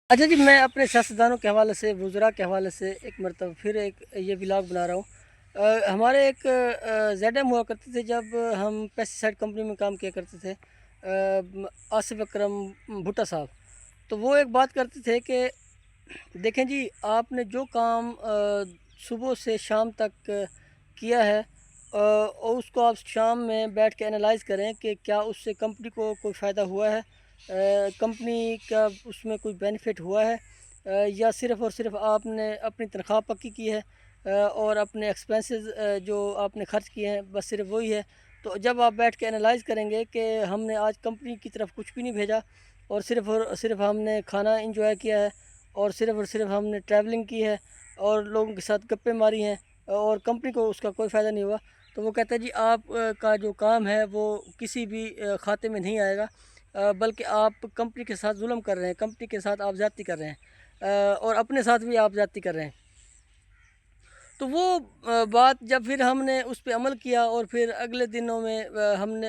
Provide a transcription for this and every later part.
अच्छा जी, मैं अपने सियासतदानों के हवाले से, वज़रा के हवाले से एक मरतबा फिर एक ये व्लॉग बना रहा हूँ। हमारे एक ज़ेडएम हुआ करते थे जब हम पेस्टिसाइड कंपनी में काम किया करते थे, आसिफ अकरम भुट्टा साहब। तो वो एक बात करते थे कि देखें जी, आपने जो काम सुबह से शाम तक किया है, और उसको आप शाम में बैठ के एनालाइज़ करें कि क्या उससे कंपनी को कोई फ़ायदा हुआ है, कंपनी का उसमें कोई बेनिफिट हुआ है, या सिर्फ़ और सिर्फ़ आपने अपनी तनख्वाह पक्की की है, और अपने एक्सपेंसेस जो आपने खर्च किए हैं बस सिर्फ़ वही है। तो जब आप बैठ के एनालाइज़ करेंगे कि हमने आज कंपनी की तरफ कुछ भी नहीं भेजा और सिर्फ़ हमने खाना एंजॉय किया है, और सिर्फ़ हमने ट्रैवलिंग की है और लोगों के साथ गप्पे मारी हैं, और कंपनी को उसका कोई फ़ायदा नहीं हुआ। तो वो कहता है जी, आप का जो काम है वो किसी भी खाते में नहीं आएगा, बल्कि आप कंपनी के साथ जुल्म कर रहे हैं, कंपनी के साथ आप ज़्यादती कर रहे हैं, और अपने साथ भी आप ज़्यादती कर रहे हैं। तो वो बात जब फिर हमने उस पे अमल किया और फिर अगले दिनों में हमने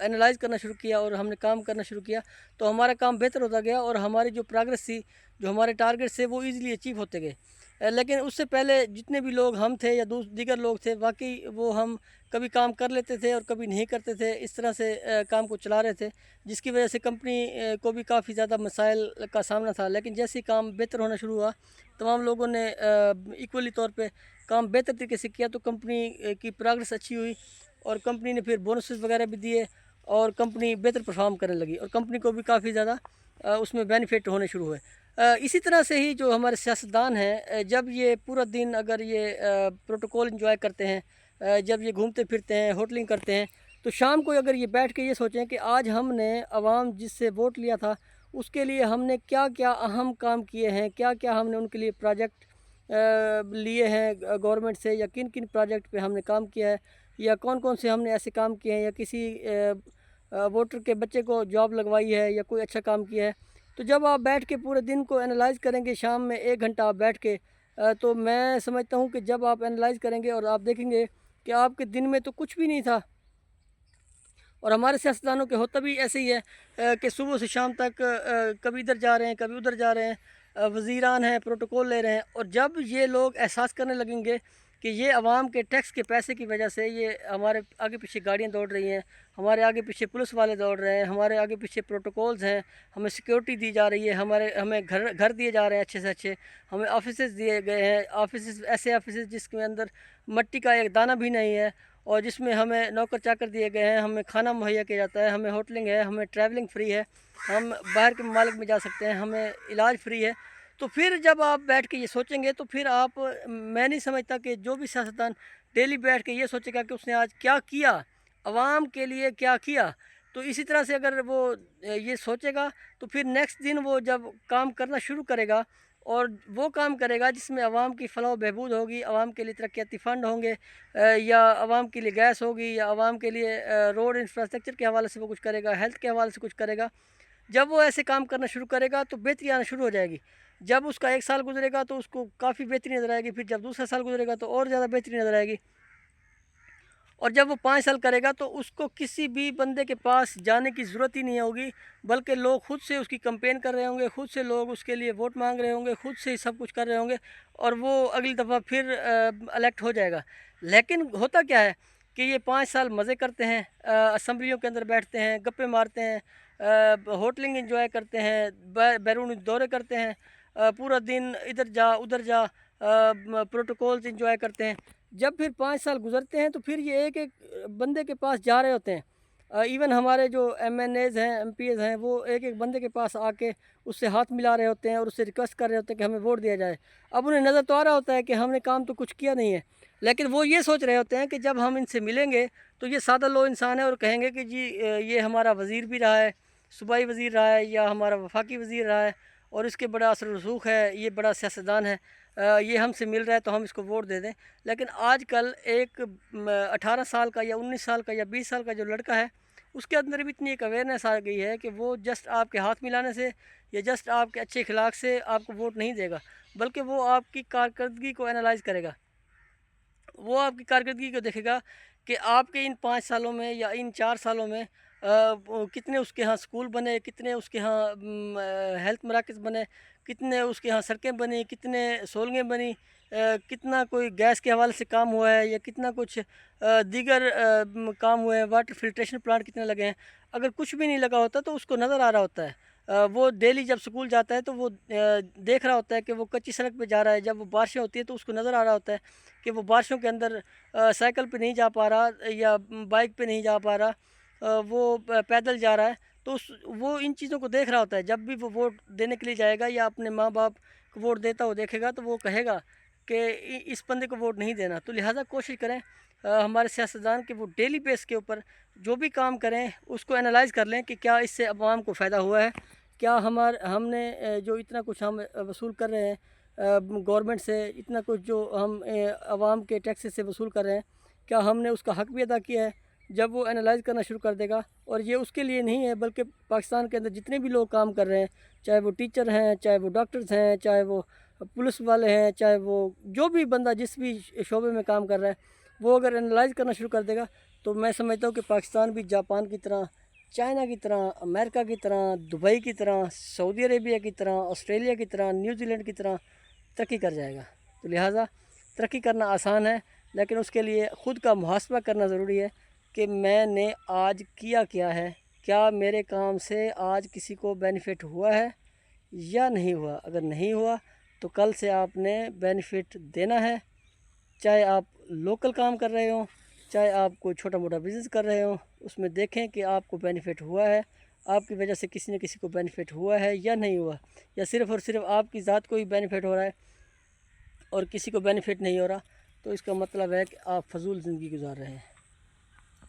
एनालाइज़ करना शुरू किया और हमने काम करना शुरू किया, तो हमारा काम बेहतर होता गया और हमारी जो प्रोग्रेस थी, जो हमारे टारगेट्स थे, वो ईज़िली अचीव होते गए। लेकिन उससे पहले जितने भी लोग हम थे या दीगर लोग थे, वाक़ई वो हम कभी काम कर लेते थे और कभी नहीं करते थे, इस तरह से काम को चला रहे थे, जिसकी वजह से कंपनी को भी काफ़ी ज़्यादा मसाइल का सामना था। लेकिन जैसे ही काम बेहतर होना शुरू हुआ, तमाम लोगों ने इक्वली तौर पे काम बेहतर तरीके से किया, तो कंपनी की प्रोग्रेस अच्छी हुई और कंपनी ने फिर बोनसेस वगैरह भी दिए और कंपनी बेहतर परफॉर्म करने लगी और कंपनी को भी काफ़ी ज़्यादा उसमें बेनिफिट होने शुरू हुए। इसी तरह से ही जो हमारे सियासतदान हैं, जब ये पूरा दिन अगर ये प्रोटोकॉल एंजॉय करते हैं, जब ये घूमते फिरते हैं, होटलिंग करते हैं, तो शाम को अगर ये बैठ के ये सोचें कि आज हमने आवाम जिससे वोट लिया था उसके लिए हमने क्या क्या अहम काम किए हैं, क्या क्या हमने उनके लिए प्रोजेक्ट लिए हैं गवर्नमेंट से, या किन किन प्रोजेक्ट पे हमने काम किया है, या कौन कौन से हमने ऐसे काम किए हैं, या किसी वोटर के बच्चे को जॉब लगवाई है या कोई अच्छा काम किया है। तो जब आप बैठ के पूरे दिन को एनालाइज़ करेंगे, शाम में 1 घंटा आप बैठ के, तो मैं समझता हूँ कि जब आप एनालाइज़ करेंगे और आप देखेंगे कि आपके दिन में तो कुछ भी नहीं था, और हमारे सियासतदानों के होता भी ऐसे ही है, कि सुबह से शाम तक कभी इधर जा रहे हैं, कभी उधर जा रहे हैं, वज़ीरान हैं, प्रोटोकॉल ले रहे हैं, और जब ये लोग एहसास करने लगेंगे कि ये आवाम के टैक्स के पैसे की वजह से ये हमारे आगे पीछे गाड़ियाँ दौड़ रही हैं, हमारे आगे पीछे पुलिस वाले दौड़ रहे हैं, हमारे आगे पीछे प्रोटोकॉल्स हैं, हमें सिक्योरिटी दी जा रही है, हमें घर घर दिए जा रहे हैं अच्छे से अच्छे, हमें ऑफिसेज़ दिए गए हैं, ऑफिसेज़ ऐसे ऑफिसेज़ जिसके अंदर मिट्टी का एक दाना भी नहीं है, और जिसमें हमें नौकर चाकर दिए गए हैं, हमें खाना मुहैया किया जाता है, हमें होटलिंग है, हमें ट्रैवलिंग फ्री है, हम बाहर के ममालिक में जा सकते हैं, हमें इलाज फ्री है। तो फिर जब आप बैठ के ये सोचेंगे तो फिर आप, मैं नहीं समझता कि जो भी सियासतदान डेली बैठ के ये सोचेगा कि उसने आज क्या किया, आवाम के लिए क्या किया, तो इसी तरह से अगर वो ये सोचेगा, तो फिर नेक्स्ट दिन वो जब काम करना शुरू करेगा और वो काम करेगा जिसमें आवाम की फ़लाह व बहबूद होगी, आवाम के लिए तरक्याती फ़ंड होंगे, या आवाम के लिए गैस होगी, या आवाम के लिए रोड इंफ्रास्ट्रक्चर के हवाले से वो कुछ करेगा, हेल्थ के हवाले से कुछ करेगा। जब वो ऐसे काम करना शुरू करेगा तो बेहतरी आना शुरू हो जाएगी। जब उसका 1 साल गुज़रेगा तो उसको काफ़ी बेहतरी नज़र आएगी, फिर जब दूसरा साल गुज़रेगा तो और ज़्यादा बेहतरी नज़र आएगी, और जब वो 5 साल करेगा तो उसको किसी भी बंदे के पास जाने की ज़रूरत ही नहीं होगी, बल्कि लोग खुद से उसकी कैंपेन कर रहे होंगे, खुद से लोग उसके लिए वोट मांग रहे होंगे, खुद से ही सब कुछ कर रहे होंगे, और वो अगली दफ़ा फिर इलेक्ट हो जाएगा। लेकिन होता क्या है कि ये 5 साल मज़े करते हैं, असम्बलियों के अंदर बैठते हैं, गप्पे मारते हैं, होटलिंग एंजॉय करते हैं, बैरूनी दौरे करते हैं, पूरा दिन इधर जा उधर जा, प्रोटोकॉल्स एंजॉय करते हैं। जब फिर 5 साल गुज़रते हैं तो फिर ये एक-एक बंदे के पास जा रहे होते हैं। इवन हमारे जो एमएनएज़ हैं, एमपीज़ हैं, वो एक-एक बंदे के पास आके उससे हाथ मिला रहे होते हैं और उससे रिक्वेस्ट कर रहे होते हैं कि हमें वोट दिया जाए। अब उन्हें नज़र तो आ रहा होता है कि हमने काम तो कुछ किया नहीं है, लेकिन वो ये सोच रहे होते हैं कि जब हम इनसे मिलेंगे तो ये सादा लो इंसान है और कहेंगे कि जी, ये हमारा वज़ीर भी रहा है, सूबाई वज़ीर रहा है, या हमारा वफाकी वज़ीर रहा है, और इसके बड़ा असर रसूख है, ये बड़ा सियासतदान है, ये हमसे मिल रहा है तो हम इसको वोट दे दें। लेकिन आजकल एक 18 साल का या 19 साल का या 20 साल का जो लड़का है, उसके अंदर भी इतनी एक अवेयरनेस आ गई है कि वो जस्ट आपके हाथ मिलाने से या जस्ट आपके अच्छे अखलाक से आपको वोट नहीं देगा, बल्कि वो आपकी कारकर्दगी को एनालाइज़ करेगा। वो आपकी कारकर्दगी को देखेगा कि आपके इन 5 सालों में या इन 4 सालों में, कितने उसके यहाँ स्कूल बने, कितने उसके यहाँ हेल्थ मराकज़ बने, कितने उसके यहाँ सड़कें बनी, कितने सोलंगें बनी, कितना कोई गैस के हवाले से काम हुआ है या कितना कुछ दीगर काम हुए हैं, वाटर फिल्ट्रेशन प्लांट कितने लगे हैं। अगर कुछ भी नहीं लगा होता तो उसको नज़र आ रहा होता है। वो डेली जब स्कूल जाता है तो वो देख रहा होता है कि वो कच्ची सड़क पे जा रहा है। जब वो बारिशें होती है तो उसको नज़र आ रहा होता है कि वो बारिशों के अंदर साइकिल पे नहीं जा पा रहा या बाइक पे नहीं जा पा रहा, वो पैदल जा रहा है। तो वो इन चीज़ों को देख रहा होता है। जब भी वो वोट देने के लिए जाएगा या अपने माँ बाप को वोट देता हुआ देखेगा तो वो कहेगा कि इस बंदे को वोट नहीं देना। तो लिहाजा कोशिश करें हमारे सियासतदान कि वो डेली बेस के ऊपर जो भी काम करें उसको एनालाइज़ कर लें कि क्या इससे अवाम को फ़ायदा हुआ है। क्या हमने जो इतना कुछ हम वसूल कर रहे हैं गवर्नमेंट से, इतना कुछ जो हम आवाम के टैक्सेस से वसूल कर रहे हैं, क्या हमने उसका हक़ भी अदा किया है। जब वो एनालाइज़ करना शुरू कर देगा, और ये उसके लिए नहीं है बल्कि पाकिस्तान के अंदर जितने भी लोग काम कर रहे हैं, चाहे वो टीचर हैं, चाहे वो डॉक्टर्स हैं, चाहे वो पुलिस वाले हैं, चाहे वो जो भी बंदा जिस भी शोबे में काम कर रहा है, वो अगर एनालाइज़ करना शुरू कर देगा तो मैं समझता हूँ कि पाकिस्तान भी जापान की तरह, चाइना की तरह, अमेरिका की तरह, दुबई की तरह, सऊदी अरेबिया की तरह, ऑस्ट्रेलिया की तरह, न्यूजीलैंड की तरह तरक्की कर जाएगा। तो लिहाजा तरक्की करना आसान है, लेकिन उसके लिए ख़ुद का मुहासबा करना ज़रूरी है कि मैंने आज किया क्या है, क्या मेरे काम से आज किसी को बेनिफिट हुआ है या नहीं हुआ। अगर नहीं हुआ तो कल से आपने बेनिफिट देना है, चाहे आप लोकल काम कर रहे हो, चाहे आप कोई छोटा मोटा बिज़नेस कर रहे हो, उसमें देखें कि आपको बेनिफिट हुआ है, आपकी वजह से किसी न किसी को बेनिफिट हुआ है या नहीं हुआ, या सिर्फ़ और सिर्फ आपकी ज़ात को ही बेनिफिट हो रहा है और किसी को बेनिफिट नहीं हो रहा, तो इसका मतलब है कि आप फजूल ज़िंदगी गुजार रहे हैं।